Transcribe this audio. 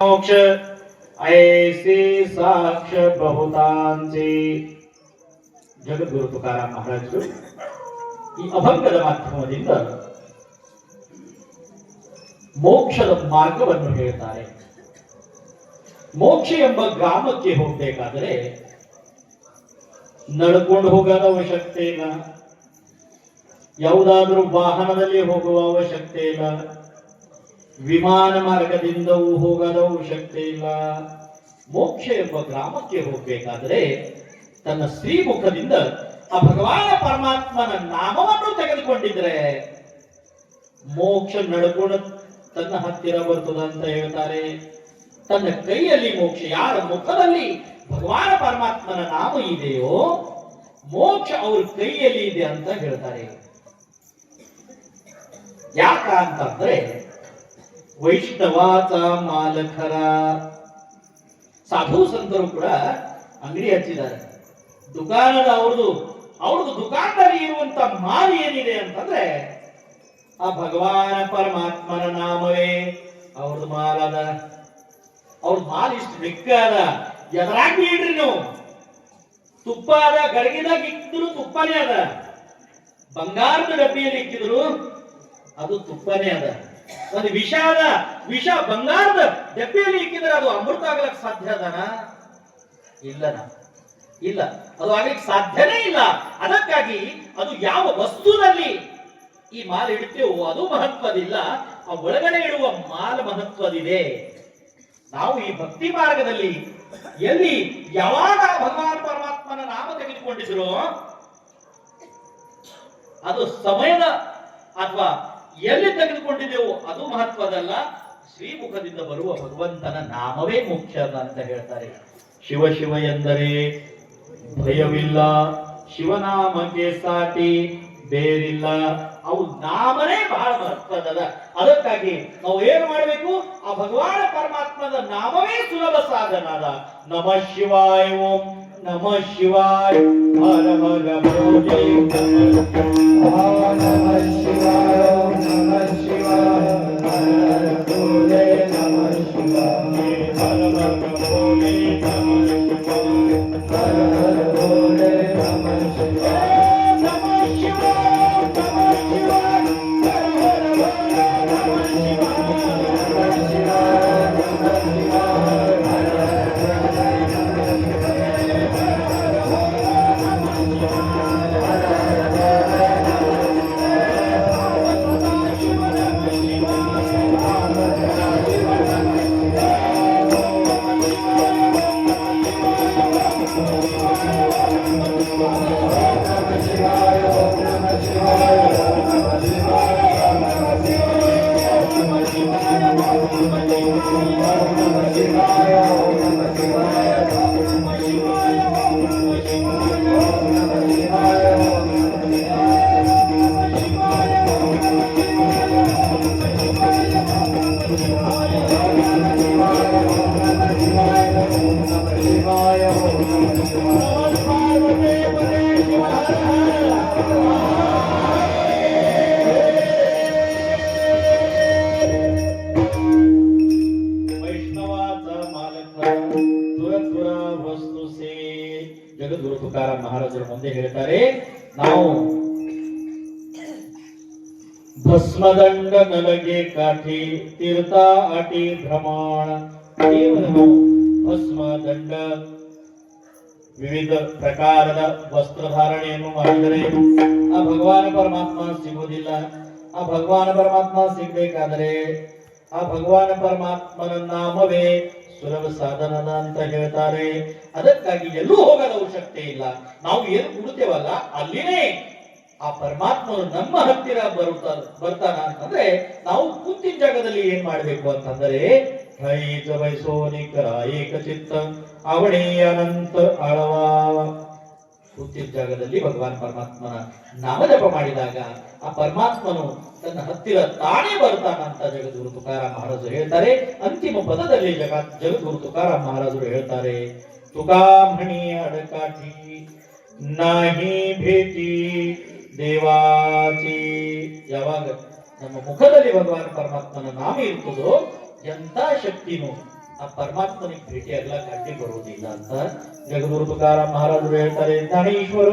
मोक्ष ऐसे साक्ष ಬಹುತಾಂಚೆ ಜಗದ್ಗುರು ತುಕಾರಾಮ್ ಮಹಾರಾಜರು ಈ ಅಭಂಗದ ಮಾಧ್ಯಮದಿಂದ ಮೋಕ್ಷದ ಮಾರ್ಗವನ್ನು ಹೇಳ್ತಾರೆ. ಮೋಕ್ಷ ಎಂಬ ಗ್ರಾಮಕ್ಕೆ ಹೋಗಬೇಕಾದರೆ ನಡ್ಕೊಂಡು ಹೋಗದ ಅವಶ್ಯಕತೆ ಇಲ್ಲ, ಯಾವುದಾದ್ರೂ ವಾಹನದಲ್ಲಿ ಹೋಗುವ ಅವಶ್ಯಕತೆ ಇಲ್ಲ, ವಿಮಾನ ಮಾರ್ಗದಿಂದವೂ ಹೋಗದ ಅವಶ್ಯಕತೆ ಇಲ್ಲ. ಮೋಕ್ಷ ಎಂಬ ಗ್ರಾಮಕ್ಕೆ ಹೋಗಬೇಕಾದ್ರೆ ತನ್ನ ಶ್ರೀಮುಖದಿಂದ ಆ ಭಗವಾನ ಪರಮಾತ್ಮನ ನಾಮವನ್ನು ತೆಗೆದುಕೊಂಡಿದ್ರೆ ಮೋಕ್ಷ ನಡ್ಕೊಂಡು ತನ್ನ ಹತ್ತಿರ ಬರ್ತದ ಅಂತ ಹೇಳ್ತಾರೆ. ತನ್ನ ಕೈಯಲ್ಲಿ ಮೋಕ್ಷ, ಯಾರ ಮುಖದಲ್ಲಿ ಭಗವಾನ ಪರಮಾತ್ಮನ ನಾಮ ಇದೆಯೋ ಮೋಕ್ಷ ಅವ್ರ ಕೈಯಲ್ಲಿ ಇದೆ ಅಂತ ಹೇಳ್ತಾರೆ. ಯಾಕ ಅಂತಂದ್ರೆ ವೈಷ್ಣವಾಚ ಮಾಲಕರ ಸಾಧು ಸಂತರು ಕೂಡ ಅಂಗಡಿ ಹಚ್ಚಿದ್ದಾರೆ. ದುಕಾನದ ಅವ್ರದ್ದು ದುಕಾನದಲ್ಲಿ ಇರುವಂತ ಮಾಲ್ ಏನಿದೆ ಅಂತಂದ್ರೆ ಆ ಭಗವಾನ ಪರಮಾತ್ಮನ ನಾಮವೇ ಅವ್ರದ್ದು ಮಾಲ್ ಅದ. ಅವ್ರ ಮಾಲ್ ಇಷ್ಟು ಮಿಕ್ಕ ಅದ. ಎದರಾಗಿ ಇಡ್ರಿ ನೀವು, ತುಪ್ಪ ಅದ, ಗಡಗಿದಾಗ ಇಕ್ಕಿದ್ರು ತುಪ್ಪನೇ ಅದ, ಬಂಗಾರದ ಡಬ್ಬಿಯಲ್ಲಿ ಇಕ್ಕಿದ್ರು ಅದು ತುಪ್ಪನೇ ಅದ. ಒಂದು ವಿಷ ಅದ, ವಿಷ ಬಂಗಾರದ ಡಬ್ಬಿಯಲ್ಲಿ ಇಕ್ಕಿದ್ರೆ ಅದು ಅಮೃತ ಆಗ್ಲಕ್ ಸಾಧ್ಯ ಅದನ? ಇಲ್ಲನ, ಇಲ್ಲ, ಅದು ಆಗ್ಲಿಕ್ಕೆ ಸಾಧ್ಯನೇ ಇಲ್ಲ. ಅದಕ್ಕಾಗಿ ಅದು ಯಾವ ವಸ್ತುನಲ್ಲಿ ಈ ಮಾಲ್ ಇಡ್ತೇವೋ ಅದು ಮಹತ್ವದಿಲ್ಲ, ಆ ಒಳಗಡೆ ಇಡುವ ಮಾಲ್ ಮಹತ್ವದಿದೆ. ನಾವು ಈ ಭಕ್ತಿ ಮಾರ್ಗದಲ್ಲಿ ಎಲ್ಲಿ ಯಾವಾಗ ಭಗವಾನ್ ಪರಮಾತ್ಮನ ನಾಮ ತೆಗೆದುಕೊಂಡಿದ್ರು ಅದು ಸಮಯದ ಅಥವಾ ಎಲ್ಲಿ ತೆಗೆದುಕೊಂಡಿದ್ದೆವು ಅದು ಮಹತ್ವದಲ್ಲ, ಶ್ರೀಮುಖದಿಂದ ಬರುವ ಭಗವಂತನ ನಾಮವೇ ಮುಖ್ಯ ಅಂತ ಹೇಳ್ತಾರೆ. ಶಿವ ಶಿವ ಎಂದರೆ ಭಯವಿಲ್ಲ, ಶಿವನಾಮಕ್ಕೆ ಸಾಟಿ ಬೇರಿಲ್ಲ. ಅವು ನಾಮನೇ ಬಹಳ ಮಹತ್ವದ. ಅದಕ್ಕಾಗಿ ನಾವು ಏನು ಮಾಡಬೇಕು, ಆ ಭಗವಾನ ಪರಮಾತ್ಮದ ನಾಮವೇ ಸುಲಭ ಸಾಧನ ಅದ. ನಮಃ ಶಿವಾಯ, ಓಂ ನಮಃ ಶಿವಾಯ, ಹರ ಹರ ಭೋಲೆ ನಮಃ ಶಿವಾಯ, ನಮಃ ಶಿವಾಯ, ಹರ ಹರ ಭೋಲೆ ನಮಃ ಶಿವಾಯ, ಹರ ಹರ ಭೋಲೆ ನಮಃ ಶಿವಾಯ, ಹರ ಹರ ಭೋಲೆ ನಮಃ ಶಿವಾಯ. ಜಗದ್ಗುರು ತುಕಾರಾಮ್ ಮಹಾರಾಜರು ಮುಂದೆ ಹೇಳ್ತಾರೆ, ನಾವು ಭಸ್ಮದಂಡ ನಲಗೆ ಕಾಠಿ ತೀರ್ಥ ಅಟಿ ಭ್ರಮಣ, ಕೇವಲ ನಾವು ಭಸ್ಮದಂಡ ವಿವಿಧ ಪ್ರಕಾರದ ವಸ್ತ್ರಧಾರಣೆಯನ್ನು ಮಾಡಿದರೆ ಆ ಭಗವಾನ ಪರಮಾತ್ಮ ಸಿಗುವುದಿಲ್ಲ. ಆ ಭಗವಾನ ಪರಮಾತ್ಮ ಸಿಗಬೇಕಾದರೆ ಆ ಭಗವಾನ ಪರಮಾತ್ಮನ ನಾಮವೇ ಸುಲಭ ಸಾಧನದ ಅಂತ ಹೇಳ್ತಾರೆ. ಅದಕ್ಕಾಗಿ ಎಲ್ಲೂ ಹೋಗದ ಅವಶ್ಯಕತೆ ಇಲ್ಲ. ನಾವು ಏನು ಕೊಡುತ್ತೇವಲ್ಲ ಅಲ್ಲಿನೇ ಆ ಪರಮಾತ್ಮನು ನಮ್ಮ ಹತ್ತಿರ ಬರ್ತಾನ ಅಂತಂದ್ರೆ ನಾವು ಕೂತಿನ ಜಾಗದಲ್ಲಿ ಏನ್ ಮಾಡ್ಬೇಕು ಅಂತಂದ್ರೆ ಹೈತ ವೈಸೋನಿಕರ ಏಕಚಿತ್ತ ಅವಣಿ ಅನಂತ ಅಳವ. ಕೂತಿನ ಜಾಗದಲ್ಲಿ ಭಗವಾನ್ ಪರಮಾತ್ಮನ ನಾಮಜಪ ಮಾಡಿದಾಗ ಆ ಪರಮಾತ್ಮನು ತನ್ನ ಹತ್ತಿರ ತಾನೇ ಬರ್ತಾನಂತ ಜಗದ್ಗುರು ತುಕಾರಾಮ್ ಮಹಾರಾಜರು ಹೇಳ್ತಾರೆ. ಅಂತಿಮ ಪದದಲ್ಲಿ ಜಗದ್ಗುರು ತುಕಾರಾಮ್ ಮಹಾರಾಜರು ಹೇಳ್ತಾರೆ, ತುಕಾಮಣಿ ಅಡಕಾಠಿ ನಾಹಿ ಭೇಟಿ ದೇವಾಚಿ. ಯಾವಾಗ ನಮ್ಮ ಮುಖದಲ್ಲಿ ಭಗವಾನ್ ಪರಮಾತ್ಮನ ನಾಮ ಇರ್ತದೋ ಎಂತ ಶಕ್ತಿನೂ ಆ ಪರಮಾತ್ಮನಿಗೆ ಭೇಟಿ ಆಗ್ಲಕ್ಕೆ ಅಡ್ಡಿ ಬರುವುದಿಲ್ಲ ಅಂತ ಜಗದ್ಗುರು ತುಕಾರಾಮ್ ಮಹಾರಾಜರು ಹೇಳ್ತಾರೆ. ಜ್ಞಾನೇಶ್ವರ